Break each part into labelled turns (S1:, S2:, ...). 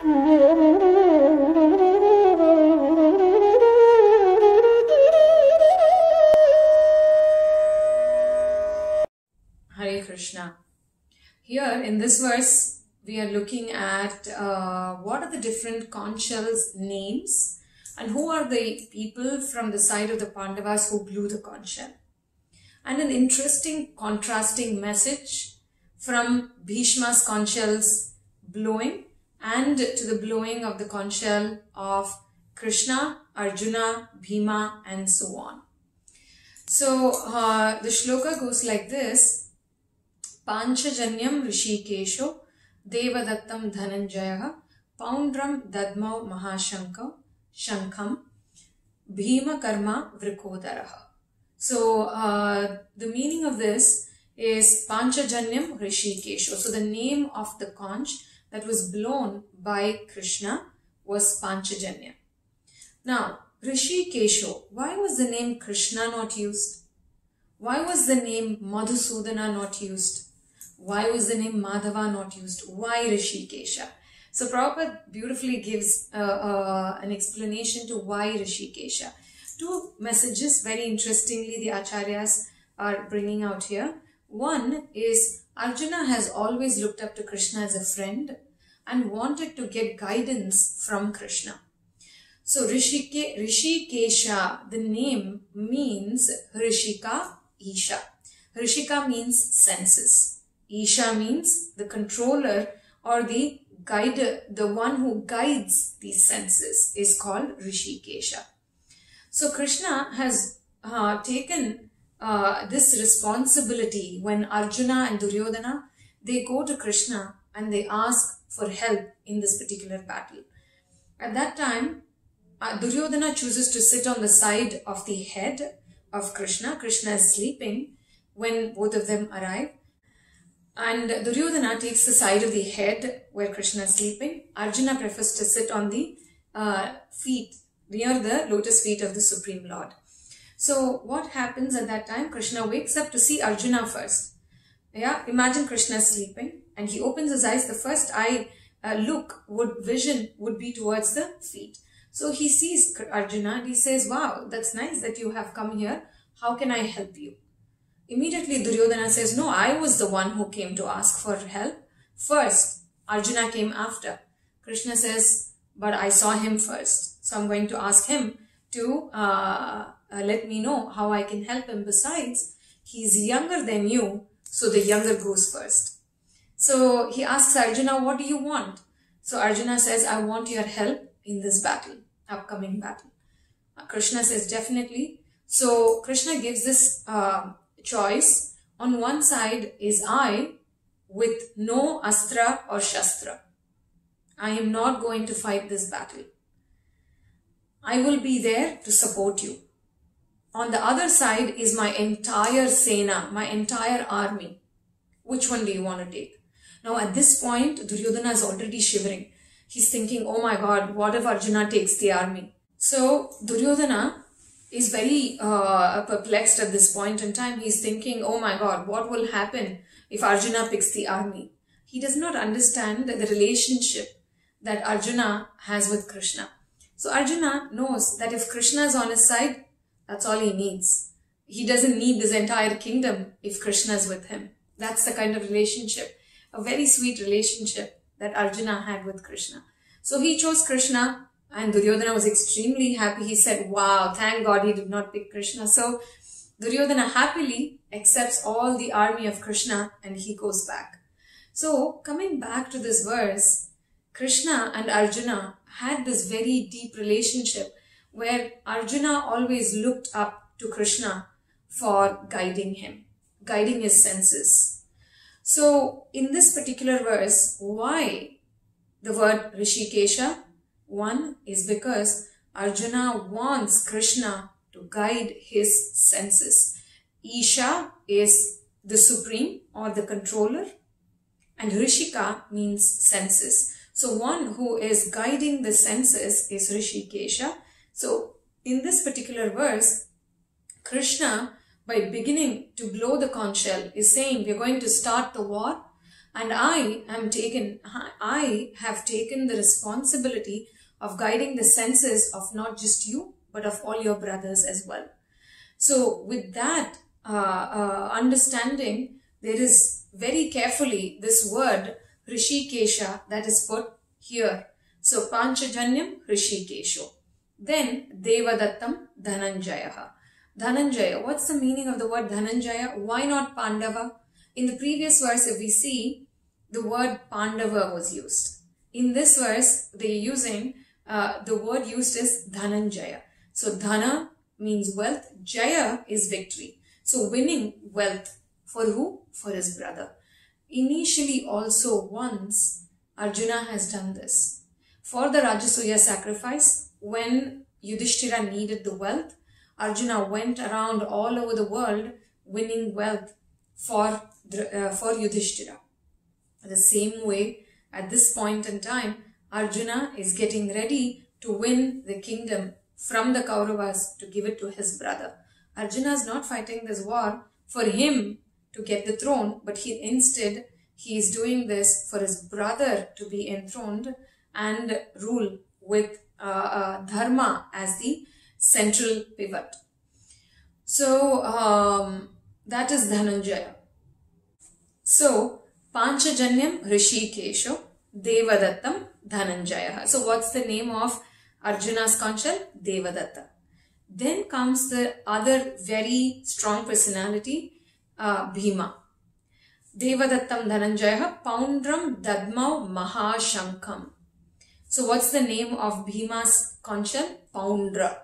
S1: Hare Krishna. Here in this verse, we are looking at what are the different conch shells names and who are the people from the side of the Pandavas who blew the conch shell. And an interesting contrasting message from Bhishma's conch shells blowing and to the blowing of the conch shell of Krishna, Arjuna, Bhima and so on. So the shloka goes like this. Panchajanyam Rishikesho Devadattam Dhananjaya Poundram Dadmau Mahashankham Bhima Karma Vrikodaraha. So the meaning of this is Panchajanyam Rishikesho. So the name of the conch that was blown by Krishna was Panchajanya. Now Rishikesho, why was the name Krishna not used? Why was the name Madhusudana not used? Why was the name Madhava not used? Why Rishikesha? So Prabhupada beautifully gives an explanation to why Rishikesha. Two messages very interestingly the Acharyas are bringing out here. One is Arjuna has always looked up to Krishna as a friend and wanted to get guidance from Krishna. So Rishikesha, the name means Rishika, Isha. Rishika means senses. Isha means the controller or the guider, the one who guides these senses is called Rishikesha. So Krishna has taken this responsibility when Arjuna and Duryodhana, they go to Krishna and they ask for help in this particular battle. At that time, Duryodhana chooses to sit on the side of the head of Krishna. Krishna is sleeping when both of them arrive. And Duryodhana takes the side of the head where Krishna is sleeping. Arjuna prefers to sit on the feet, near the lotus feet of the Supreme Lord. So what happens at that time? Krishna wakes up to see Arjuna first. Yeah, imagine Krishna is sleeping and he opens his eyes. The first vision would be towards the feet. So he sees Arjuna and he says, wow, that's nice that you have come here. How can I help you? Immediately Duryodhana says, no, I was the one who came to ask for help. First, Arjuna came after. Krishna says, but I saw him first. So I'm going to ask him to let me know how I can help him. Besides, he's younger than you, so the younger goes first. So he asks Arjuna, what do you want? So Arjuna says, I want your help in this battle, upcoming battle. Krishna says, definitely. So Krishna gives this choice. On one side is I with no astra or shastra. I am not going to fight this battle. I will be there to support you. On the other side is my entire Sena, my entire army. Which one do you want to take? Now at this point, Duryodhana is already shivering. He's thinking, oh my God, what if Arjuna takes the army? So Duryodhana is very perplexed at this point in time. He's thinking, oh my God, what will happen if Arjuna picks the army? He does not understand the relationship that Arjuna has with Krishna. So Arjuna knows that if Krishna is on his side, that's all he needs. He doesn't need this entire kingdom if Krishna is with him. That's the kind of relationship, a very sweet relationship that Arjuna had with Krishna. So he chose Krishna and Duryodhana was extremely happy. He said, wow, thank God he did not pick Krishna. So Duryodhana happily accepts all the army of Krishna and he goes back. So coming back to this verse, Krishna and Arjuna had this very deep relationship where Arjuna always looked up to Krishna for guiding him, guiding his senses. So in this particular verse, why the word Rishikesha? One is because Arjuna wants Krishna to guide his senses. Isha is the supreme or the controller and Rishika means senses. So one who is guiding the senses is Rishikesha. So in this particular verse, Krishna, by beginning to blow the conch shell, is saying we're going to start the war. And I have taken the responsibility of guiding the senses of not just you, but of all your brothers as well. So with that understanding, there is very carefully this word Hrishikesha that is put here. So Panchajanyam Hrishikesho. Then Devadattam Dhananjayaha. Dhananjaya, what's the meaning of the word Dhananjaya? Why not Pandava? In the previous verse, if we see, the word Pandava was used. In this verse, they're using, the word used is Dhananjaya. So Dhana means wealth, Jaya is victory. So winning wealth for who? For his brother. Initially also once Arjuna has done this. For the Rajasuya sacrifice, when Yudhishthira needed the wealth, Arjuna went around all over the world winning wealth for Yudhishthira. The same way, at this point in time, Arjuna is getting ready to win the kingdom from the Kauravas to give it to his brother. Arjuna is not fighting this war for him to get the throne, but instead he is doing this for his brother to be enthroned and rule with Dharma as the central pivot. So that is Dhananjaya. So Panchajanyam Hrishikesho Devadattam Dhananjaya. So what's the name of Arjuna's conch shell? Devadatta. Then comes the other very strong personality, Bhima. Devadattam Dhananjaya Poundram Dadmau Mahashankam. So what's the name of Bhima's conch shell? Poundra.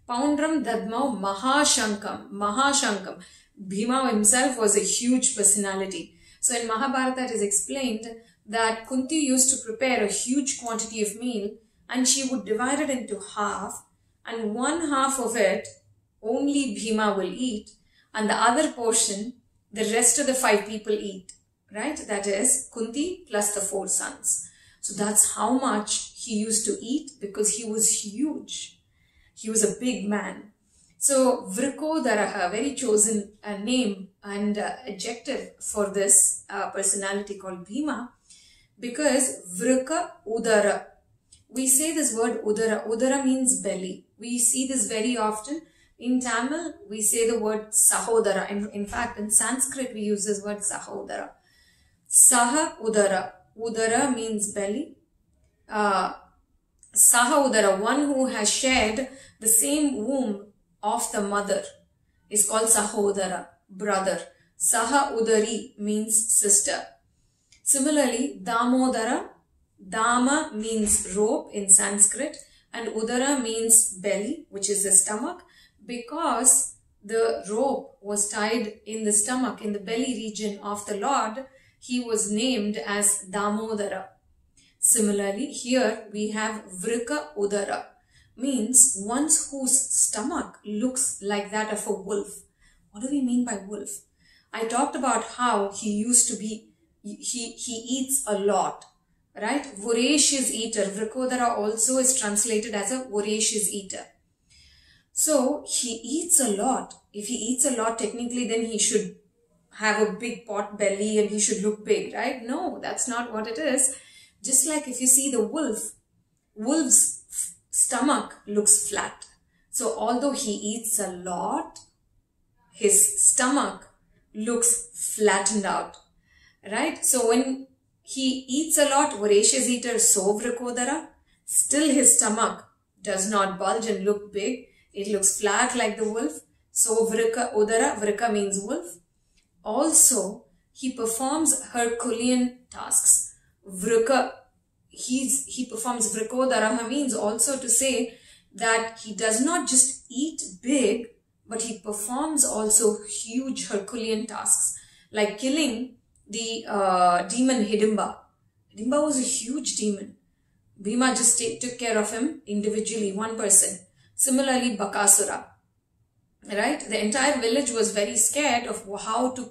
S1: Poundram Dadmau Mahashankam. Mahashankam. Bhima himself was a huge personality. So in Mahabharata it is explained that Kunti used to prepare a huge quantity of meal and she would divide it into half, and one half of it only Bhima will eat and the other portion the rest of the 5 people eat. Right? That is Kunti plus the 4 sons. So that's how much he used to eat because he was huge. He was a big man. So Vrikodaraha, very chosen name and adjective for this personality called Bhima, because Vrika Udara. We say this word Udara. Udara means belly. We see this very often. In Tamil, we say the word Sahodara. In fact, in Sanskrit, we use this word Sahodara. Saha Udara. Udara means belly. Saha Udara, one who has shared the same womb of the mother, is called Sahodara, brother. Saha Udari means sister. Similarly, Damodara, Dama means rope in Sanskrit and Udara means belly, which is the stomach, because the rope was tied in the stomach, in the belly region of the Lord. He was named as Damodara. Similarly, here we have Vrika Udara, means one whose stomach looks like that of a wolf. What do we mean by wolf? I talked about how he used to be, he eats a lot, right? Voracious eater. Vrikodara also is translated as a voracious eater. So he eats a lot. If he eats a lot, technically then he should have a big pot belly and he should look big, right? No, that's not what it is. Just like if you see the wolf's stomach looks flat. So although he eats a lot, his stomach looks flattened out, right? So when he eats a lot, voracious eater, so Vrikodara, still his stomach does not bulge and look big. It looks flat like the wolf. So Vrika Udara, Vrika means wolf. Also, he performs Herculean tasks. Vrika, he performs Vrikodara means also to say that he does not just eat big, but he performs also huge Herculean tasks, like killing the demon Hidimba. Hidimba was a huge demon. Bhima just took care of him individually, one person. Similarly, Bakasura. Right? The entire village was very scared of how to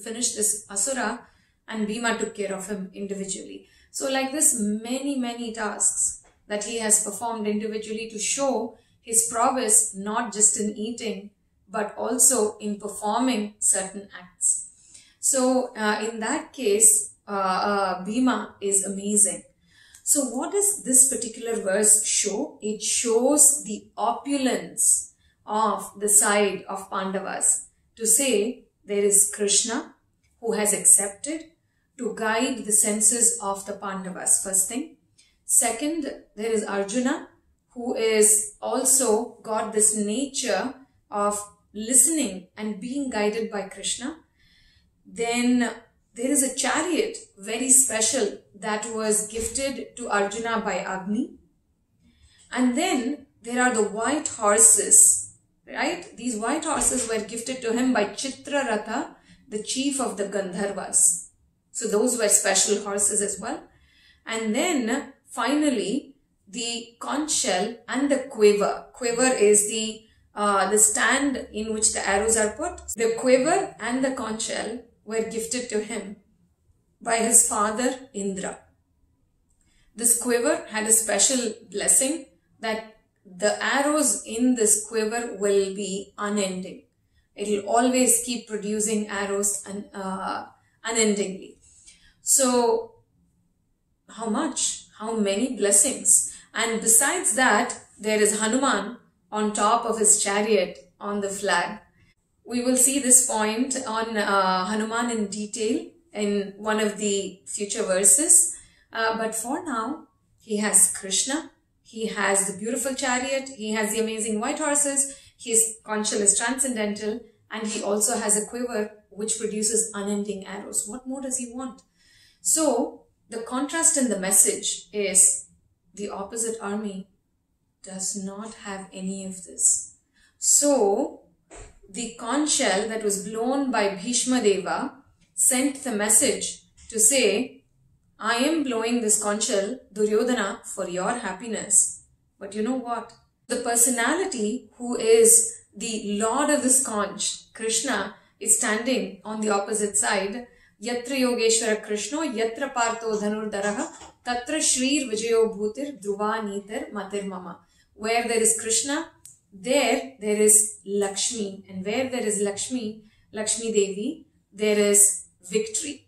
S1: finish this Asura, and Bhima took care of him individually. So like this, many tasks that he has performed individually to show his prowess, not just in eating, but also in performing certain acts. So in that case, Bhima is amazing. So what does this particular verse show? It shows the opulence of the side of Pandavas. To say there is Krishna who has accepted to guide the senses of the Pandavas, first thing. Second, there is Arjuna who is also got this nature of listening and being guided by Krishna. Then there is a chariot, very special, that was gifted to Arjuna by Agni. And then there are the white horses, right? These white horses were gifted to him by Chitraratha, the chief of the Gandharvas. So those were special horses as well. And then finally, the conch shell and the quiver. Quiver is the stand in which the arrows are put. The quiver and the conch shell were gifted to him by his father Indra. This quiver had a special blessing that the arrows in this quiver will be unending. It will always keep producing arrows unendingly. So how much? How many blessings? And besides that, there is Hanuman on top of his chariot on the flag. We will see this point on Hanuman in detail in one of the future verses. But for now, he has Krishna, he has the beautiful chariot, he has the amazing white horses, his conch shell is transcendental, and he also has a quiver which produces unending arrows. What more does he want? So, the contrast in the message is the opposite army does not have any of this. So, the conch shell that was blown by Bhishma Deva sent the message to say, I am blowing this conch shell, Duryodhana, for your happiness. But you know what? The personality who is the lord of this conch, Krishna, is standing on the opposite side. Yatra Yogeshwara Krishna, Yatra Partho Dhanurdaraha, Tatra Shrir Vijayo Bhutir, Dhruva Nitar Matir Mama. Where there is Krishna, there is Lakshmi. And where there is Lakshmi, Lakshmi Devi, there is victory.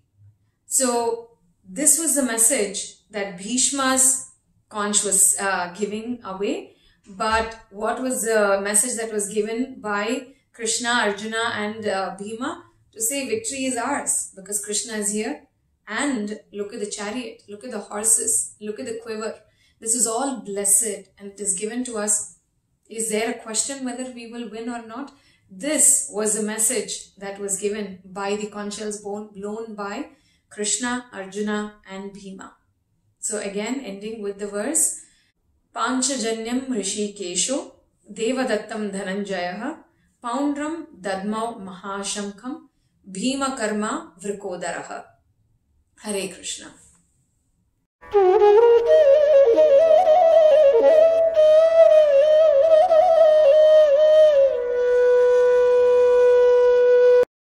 S1: So, this was the message that Bhishma's conch was giving away. But what was the message that was given by Krishna, Arjuna and Bhima? To say victory is ours because Krishna is here. And look at the chariot, look at the horses, look at the quiver. This is all blessed and it is given to us. Is there a question whether we will win or not? This was the message that was given by the conch shells blown by Krishna, Arjuna and Bhima. So again, ending with the verse, Panchajanyam Rishikesho Devadattam Dhananjayaha Poundram Dadmau Mahashamkham Bhima Karma Vrikodaraha. Hare Krishna.